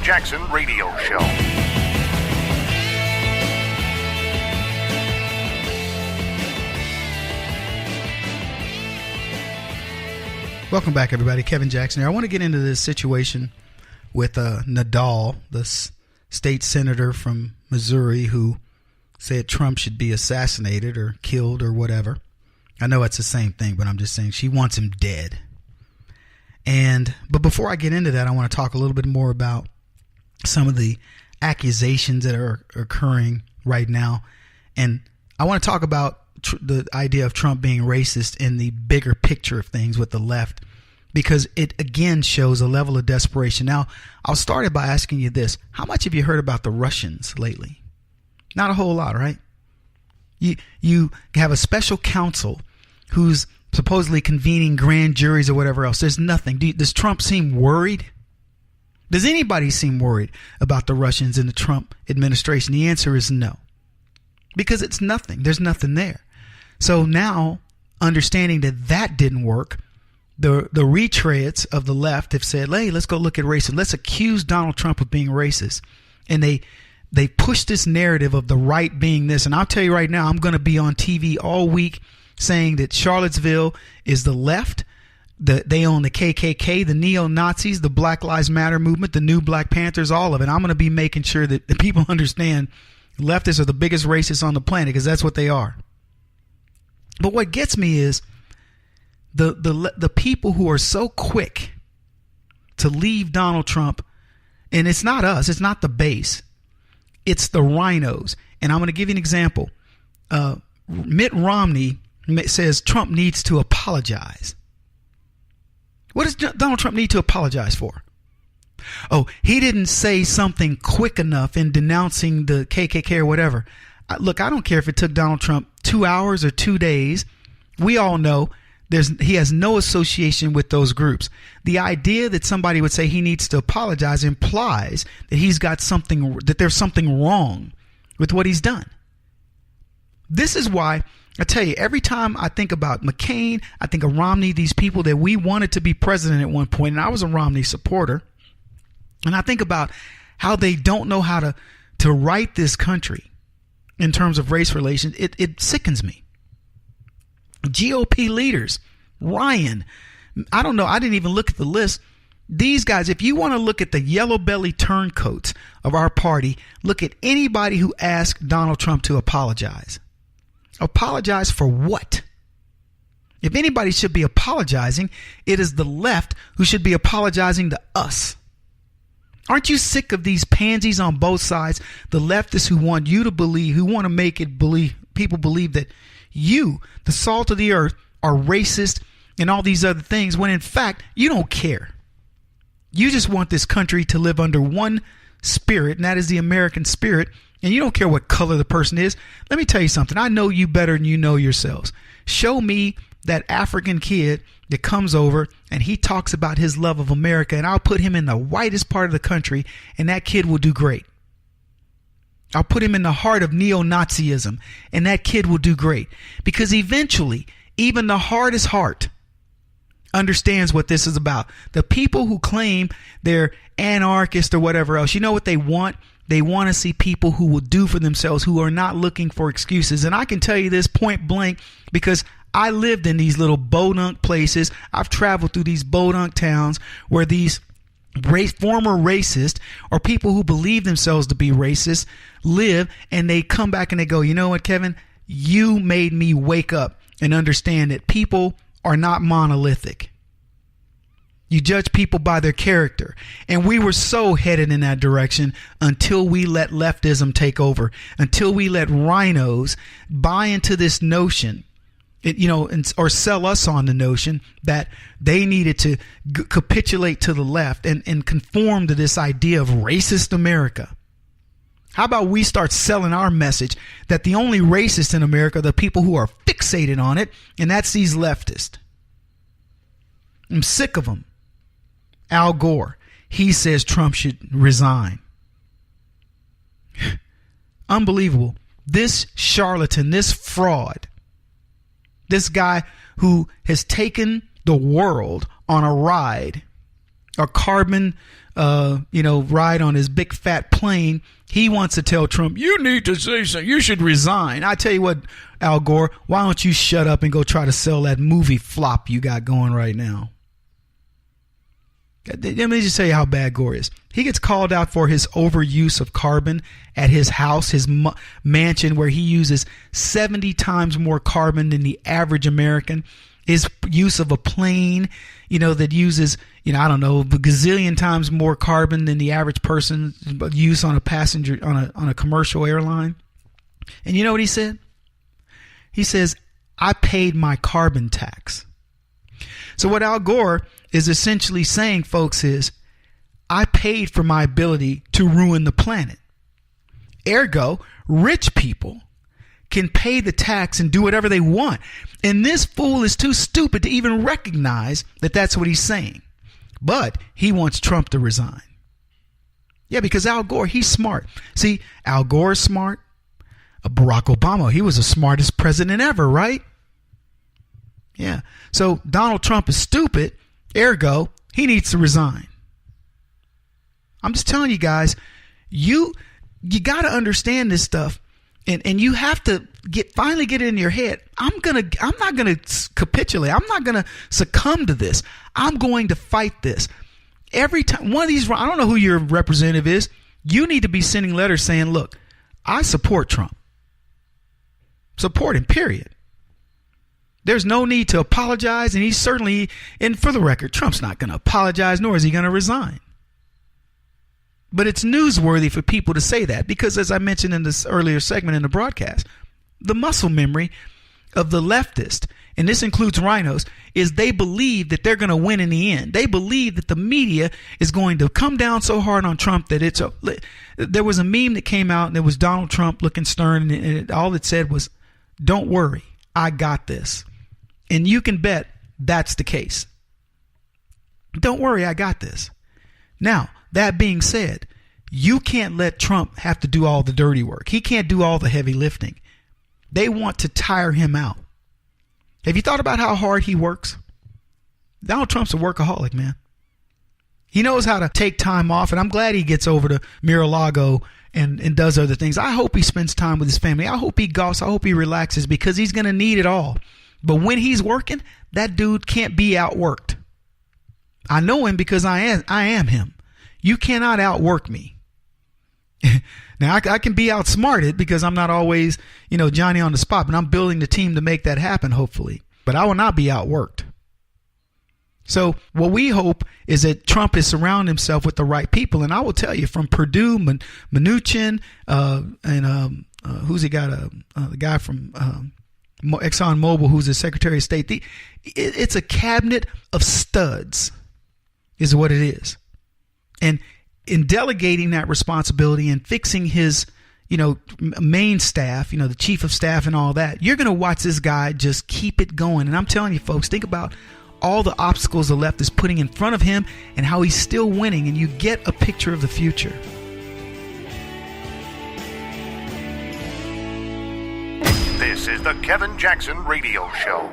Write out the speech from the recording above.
Jackson Radio Show. Welcome back, everybody. Kevin Jackson here. I want to get into this situation with Nadal, the state senator from Missouri, who said Trump should be assassinated or killed or whatever. I know it's the same thing, but I'm just saying she wants him dead. But before I get into that, I want to talk a little bit more about some of the accusations that are occurring right now. And I want to talk about the idea of Trump being racist in the bigger picture of things with the left, because it again shows a level of desperation. Now, I'll start it by asking you this. How much have you heard about the Russians lately? Not a whole lot, right? You have a special counsel who's supposedly convening grand juries or whatever else. There's nothing. Does Trump seem worried? Does anybody seem worried about the Russians in the Trump administration? The answer is no, because it's nothing. There's nothing there. So now, understanding that didn't work, the retreads of the left have said, hey, let's go look at racism. Let's accuse Donald Trump of being racist. And they push this narrative of the right being this. And I'll tell you right now, I'm going to be on TV all week saying that Charlottesville is the left. They own the KKK, the neo-Nazis, the Black Lives Matter movement, the new Black Panthers, all of it. I'm going to be making sure that the people understand leftists are the biggest racists on the planet, because that's what they are. But what gets me is the people who are so quick to leave Donald Trump, and it's not us, it's not the base, it's the rhinos. And I'm going to give you an example. Mitt Romney says Trump needs to apologize. What does Donald Trump need to apologize for? Oh, he didn't say something quick enough in denouncing the KKK or whatever. Look, I don't care if it took Donald Trump 2 hours or 2 days. We all know he has no association with those groups. The idea that somebody would say he needs to apologize implies that there's something wrong with what he's done. This is why I tell you, every time I think about McCain, I think of Romney, these people that we wanted to be president at one point, and I was a Romney supporter, and I think about how they don't know how to right this country in terms of race relations. It sickens me. GOP leaders, Ryan, I don't know, I didn't even look at the list. These guys, if you want to look at the yellow belly turncoats of our party, look at anybody who asked Donald Trump to apologize. Apologize for what? If anybody should be apologizing, it is the left who should be apologizing to us. Aren't you sick of these pansies on both sides? The leftists who want you to believe, who want to make people believe that you, the salt of the earth, are racist and all these other things, when in fact, you don't care. You just want this country to live under one spirit, and that is the American spirit. And you don't care what color the person is. Let me tell you something. I know you better than you know yourselves. Show me that African kid that comes over and he talks about his love of America, and I'll put him in the whitest part of the country, and that kid will do great. I'll put him in the heart of neo-Nazism, and that kid will do great. Because eventually, even the hardest heart understands what this is about. The people who claim they're anarchist or whatever else, you know what they want? They want to see people who will do for themselves, who are not looking for excuses. And I can tell you this point blank, because I lived in these little bodunk places. I've traveled through these bodunk towns where these former racists or people who believe themselves to be racist live, and they come back and they go, you know what, Kevin, you made me wake up and understand that people are not monolithic. You judge people by their character. And we were so headed in that direction until we let leftism take over, until we let rhinos buy into this notion, or sell us on the notion that they needed to capitulate to the left and conform to this idea of racist America. How about we start selling our message that the only racist in America are the people who are fixated on it, and that's these leftists. I'm sick of them. Al Gore, he says Trump should resign. Unbelievable. This charlatan, this fraud, this guy who has taken the world on a ride or carbon, ride on his big fat plane, he wants to tell Trump, you need to say something. You should resign. I tell you what, Al Gore, why don't you shut up and go try to sell that movie flop you got going right now? Let me just tell you how bad Gore is. He gets called out for his overuse of carbon at his house, his mansion, where he uses 70 times more carbon than the average American. His use of a plane, that uses, a gazillion times more carbon than the average person use on a passenger, on a commercial airline. And you know what he said? He says, I paid my carbon tax. So what Al Gore is essentially saying, folks, is I paid for my ability to ruin the planet. Ergo, rich people can pay the tax and do whatever they want. And this fool is too stupid to even recognize that that's what he's saying. But he wants Trump to resign. Yeah, because Al Gore, he's smart. See, Al Gore is smart. Barack Obama, he was the smartest president ever, right? Yeah. So Donald Trump is stupid. Ergo, he needs to resign. I'm just telling you guys, you got to understand this stuff. And you have to finally get it in your head. I'm not gonna capitulate. I'm not gonna succumb to this. I'm going to fight this. Every time one of these, I don't know who your representative is. You need to be sending letters saying, look, I support Trump. Support him, period. There's no need to apologize. And for the record, Trump's not going to apologize, nor is he going to resign. But it's newsworthy for people to say that because, as I mentioned in this earlier segment in the broadcast, the muscle memory of the leftist, and this includes rhinos, is they believe that they're going to win in the end. They believe that the media is going to come down so hard on Trump that there was a meme that came out and it was Donald Trump looking stern, and all it said was, don't worry, I got this. And you can bet that's the case. Don't worry, I got this. Now, that being said, you can't let Trump have to do all the dirty work. He can't do all the heavy lifting. They want to tire him out. Have you thought about how hard he works? Donald Trump's a workaholic, man. He knows how to take time off, and I'm glad he gets over to Mar-a-Lago and does other things. I hope he spends time with his family. I hope he golfs. I hope he relaxes because he's going to need it all. But when he's working, that dude can't be outworked. I know him because I am him. You cannot outwork me. Now, I can be outsmarted because I'm not always, Johnny on the spot, but I'm building the team to make that happen, hopefully. But I will not be outworked. So what we hope is that Trump is surrounding himself with the right people. And I will tell you, from Purdue, Mnuchin, and who's he got? The guy from ExxonMobil, who's the Secretary of State. It's a cabinet of studs is what it is. And in delegating that responsibility and fixing his, main staff, the chief of staff and all that, you're going to watch this guy just keep it going. And I'm telling you, folks, think about all the obstacles the left is putting in front of him and how he's still winning, and you get a picture of the future. This is the Kevin Jackson Radio Show.